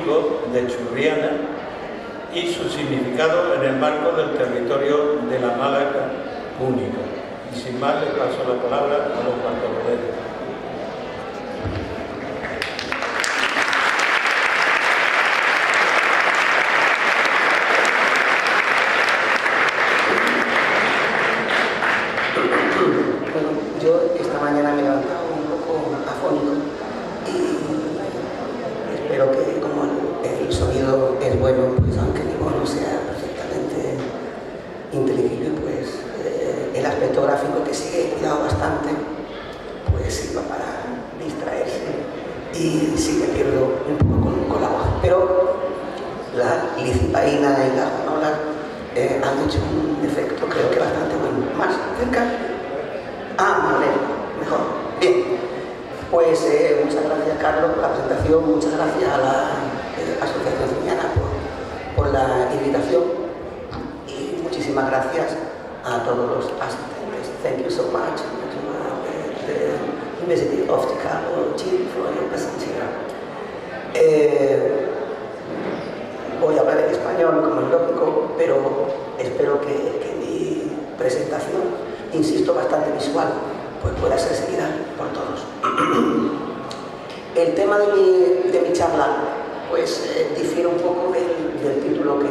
único de Churriana y su significado en el marco del territorio de la Málaga única. Y sin más, le paso la palabra a don Bartolomé. Yo esta mañana me he levantado un poco afónico y espero que, como el sonido es bueno, pues aunque mi voz no sea perfectamente inteligible, pues el aspecto gráfico, que sí he cuidado bastante, pues sirva para distraerse y sí me pierdo un poco con la voz. Pero la licipaína y las granolas han hecho un efecto, creo que bastante bueno. Más cerca. Vale, mejor. Bien, pues muchas gracias, Carlos, por la presentación, muchas gracias a la Asociación Zuñana por la invitación y muchísimas gracias a todos los asistentes. Thank you so much to the University of Chicago team for your presence here. Voy a hablar en español, como es lógico, pero espero que mi presentación, insisto, bastante visual, pues pueda ser seguida por todos. El tema de mi charla, pues difiere un poco del título que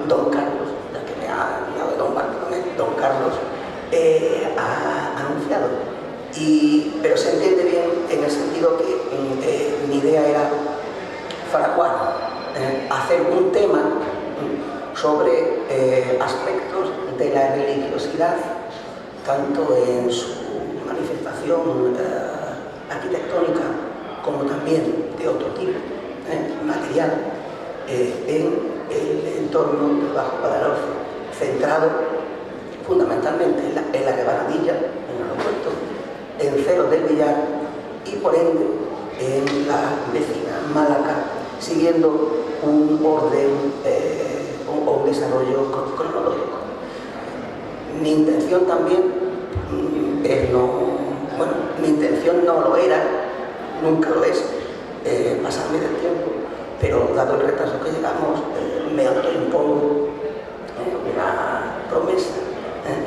don Carlos, del que me ha hablado don Bartolomé, don Carlos, ha anunciado. Pero se entiende bien en el sentido que mi idea era fraguar, hacer un tema sobre aspectos de la religiosidad, tanto en su manifestación arquitectónica como también de otro tipo, material, en el entorno del Bajo Guadalhorce, centrado fundamentalmente en la Rebanadilla, en el aeropuerto, en Cerro del Villar y por ende en la vecina Málaga, siguiendo un orden o un desarrollo cronológico. Mi intención también mi intención no lo era, nunca lo es, pasarme del tiempo, pero dado el retraso que llegamos, me autoimpongo una promesa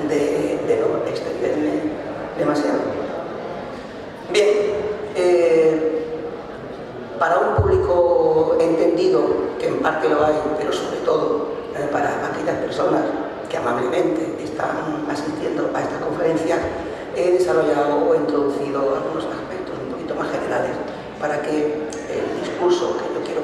de no extenderme demasiado. Bien, para un público entendido, que en parte lo hay, pero sobre todo para aquellas personas que amablemente están asistiendo a esta conferencia, he desarrollado o introducido algunos aspectos un poquito más generales para que el discurso que yo quiero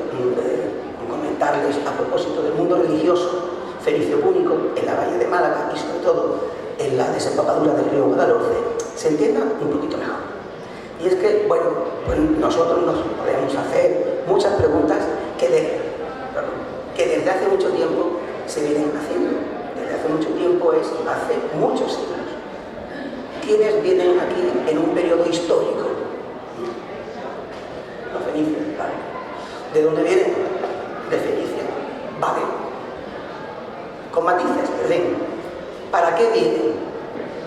comentarles a propósito del mundo religioso fenicio púnico en la Bahía de Málaga y sobre todo en la desembocadura del río Guadalhorce se entienda un poquito mejor. Y es que, bueno, pues nosotros nos podemos hacer muchas preguntas que desde hace mucho tiempo se vienen haciendo. Desde hace mucho tiempo es hace muchos siglos. ¿Quiénes vienen aquí en un periodo histórico? Los fenicios, ¿vale? ¿De dónde vienen? De Fenicia, ¿vale? Con matices, pero ven, ¿para qué vienen?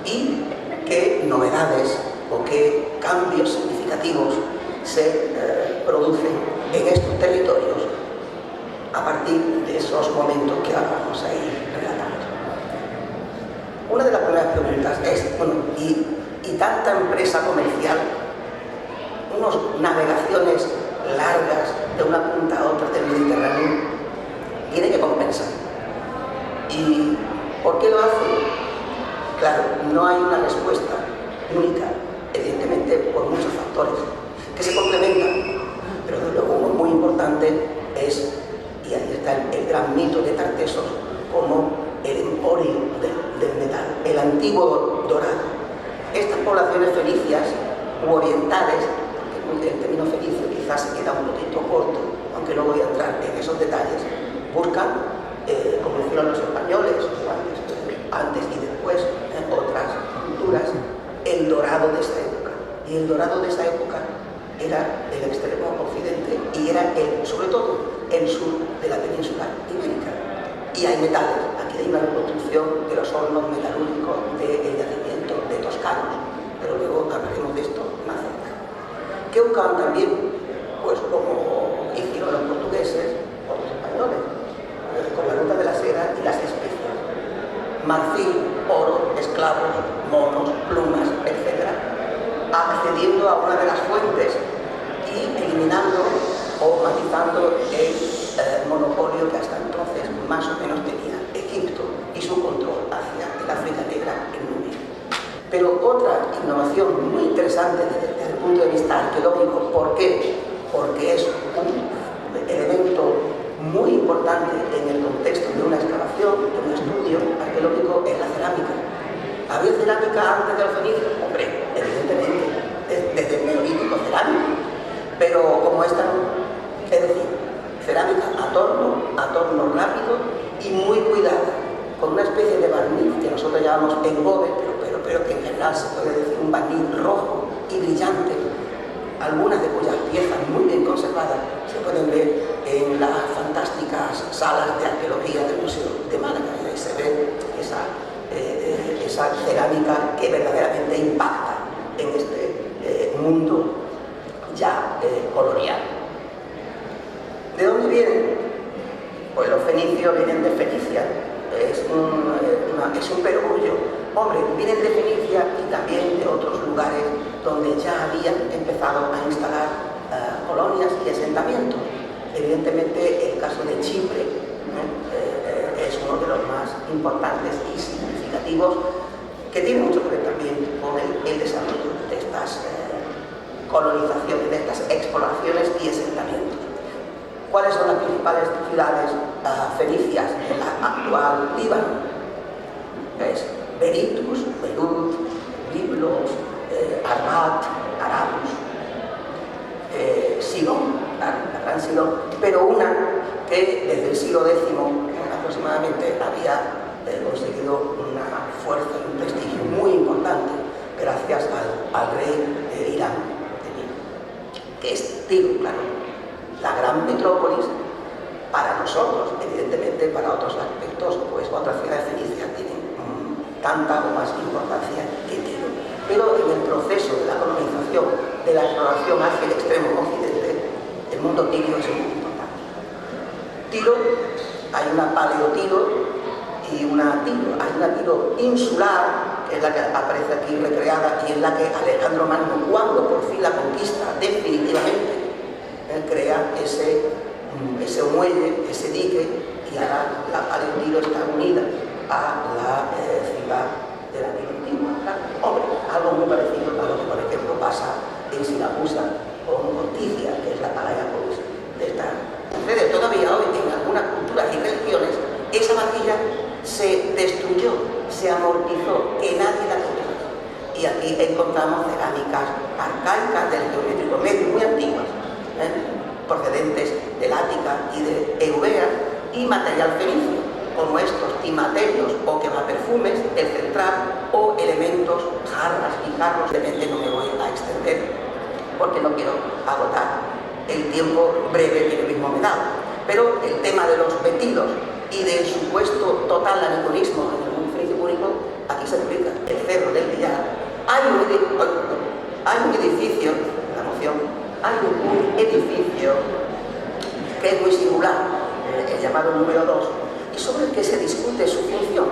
¿Y qué novedades o qué cambios significativos se producen en estos territorios a partir de esos momentos que ahora vamos a ir relatando? Una de las primeras preguntas es, bueno, ¿y tanta empresa comercial, unas navegaciones largas de una punta a otra del Mediterráneo, tiene que compensar? ¿Y por qué lo hacen? Claro, no hay una respuesta única, evidentemente por muchos factores que se complementan, pero desde luego uno muy importante es, y ahí está el gran mito de Tartesos, como el emporio del metal, el antiguo dorado. Estas poblaciones fenicias u orientales, porque el término fenicio quizás se queda un poquito corto, aunque no voy a entrar en esos detalles, buscan, como hicieron los españoles, antes y después, otras culturas, el dorado de esa época. Y el dorado de esa época era el extremo occidente y era, sobre todo, el sur de la península ibérica. Y hay metales, aquí hay una reconstrucción de los hornos metalúrgicos del yacimiento de Toscanos, pero luego hablaremos de esto más cerca. ¿Qué buscaban también? Pues como hicieron los portugueses, por los españoles, con la ruta de la seda y las especias. Marfil, oro, esclavos, monos, plumas, etc., accediendo a una de las fuentes y eliminando o matizando el monopolio que hasta entonces más o menos tenía Egipto y su control hacia el África Negra en Nubia. Pero otra innovación muy interesante desde el punto de vista arqueológico, ¿por qué? Porque es un elemento muy importante en el contexto de una excavación, de un estudio arqueológico, es la cerámica. ¿Había cerámica antes de los fenicios? Hombre, evidentemente, desde el neolítico cerámica, pero como esta, es decir, cerámica a torno rápido y muy cuidada, con una especie de barniz que nosotros llamamos engobe, pero que en general se puede decir un barniz rojo y brillante, algunas de cuyas piezas muy bien conservadas se pueden ver en las fantásticas salas de arqueología del Museo de Málaga. Ahí se ve esa cerámica que verdaderamente impacta en este mundo ya colonial. ¿De dónde vienen? Pues los fenicios vienen de Fenicia, es un perogrullo. Hombre, vienen de Fenicia y también de otros lugares donde ya habían empezado a instalar colonias y asentamientos. Evidentemente, el caso de Chipre es uno de los más importantes y significativos, que tiene mucho que ver también con el desarrollo de estas colonizaciones, de estas exploraciones y asentamientos. ¿Cuáles son las principales ciudades fenicias en la actual Líbano? Es Berytus, Beirut, Biblos, Arbat, Arabus, Sidón, la gran Sidón, pero una que desde el siglo X aproximadamente había conseguido una fuerza y un prestigio muy importante gracias al rey de Irán, que es Tiro, claro, la gran metrópolis para nosotros, evidentemente para otros aspectos, pues otras ciudades fenicias tienen tanta o más importancia que Tiro. Pero en el proceso de la colonización, de la exploración hacia el extremo occidente, el mundo tirio es muy importante. Tiro, hay una paleotiro y una Tiro. Hay una Tiro insular, que es la que aparece aquí recreada y en la que Alejandro Magno, cuando por fin la conquista definitivamente, crea ese muelle, ese dique, y ahora la paleotiro está unida a la ciudad de la Tiro antigua. Hombre, algo muy parecido a lo que, por ejemplo, pasa en Siracusa con Ortigia, que es la Palaiopolis de esta. Sucede todavía hoy en algunas culturas y religiones, esa vajilla se destruyó, se amortizó, que nadie la toca. Y aquí encontramos cerámicas arcaicas del Geométrico Medio muy antiguas, procedentes del Ática y de Eubea, y material fenicio, como estos timaterios o quemaperfumes, el central, o elementos, jarras y jarros. Realmente no me voy a extender porque no quiero agotar el tiempo breve que yo mismo me he dado. Pero el tema de los vestidos y del supuesto total aniconismo en el mundo fenicio púnico, aquí se explica. El Cerro del Villar. Hay un edificio, la moción, hay un edificio que es muy singular, el llamado número 2, y sobre el que se discute su función.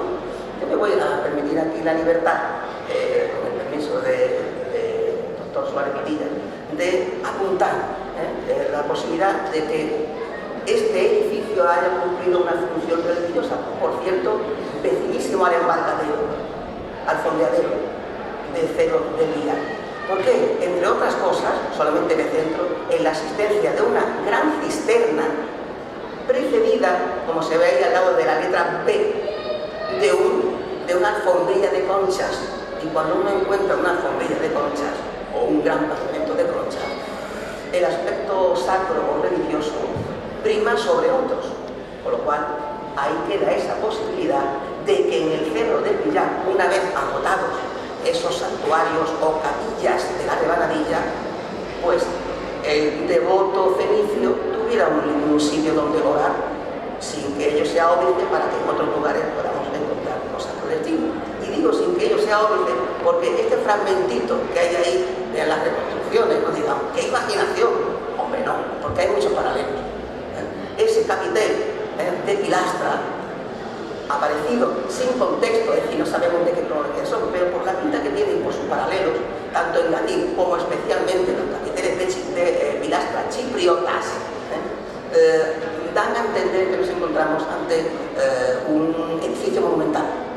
Yo me voy a permitir aquí la libertad, con el permiso de doctor Suárez Padilla, de apuntar la posibilidad de que este edificio haya cumplido una función religiosa, por cierto, vecinísimo al embarcadero, al fondeadero de Cerro del Villar. ¿Por qué? Entre otras cosas, solamente me centro en la existencia de una gran cisterna precedida, como se ve ahí al lado de la letra B, de una alfombrilla de conchas. Y cuando uno encuentra una alfombrilla de conchas o un gran pavimento de conchas, el aspecto sacro o religioso prima sobre otros, con lo cual ahí queda esa posibilidad de que en el Cerro del Villar, una vez agotados esos santuarios o capillas de la Rebanadilla, pues el devoto fenicio tuviera un sitio donde orar sin que ello sea óbice, para que en otros lugares podamos encontrar cosas por el estilo. Y digo sin que ello sea óbice porque este fragmentito que hay ahí de las reconstrucciones, no digamos, ¡qué imaginación! Hombre, no, porque hay muchos paralelos. Ese capitel aparecido sin contexto, es decir, no sabemos de qué cronología son, pero por la pinta que tienen, por sus paralelos, tanto en latín como especialmente en los capiteles de pilastra chipriotas, dan a entender que nos encontramos ante un edificio monumental.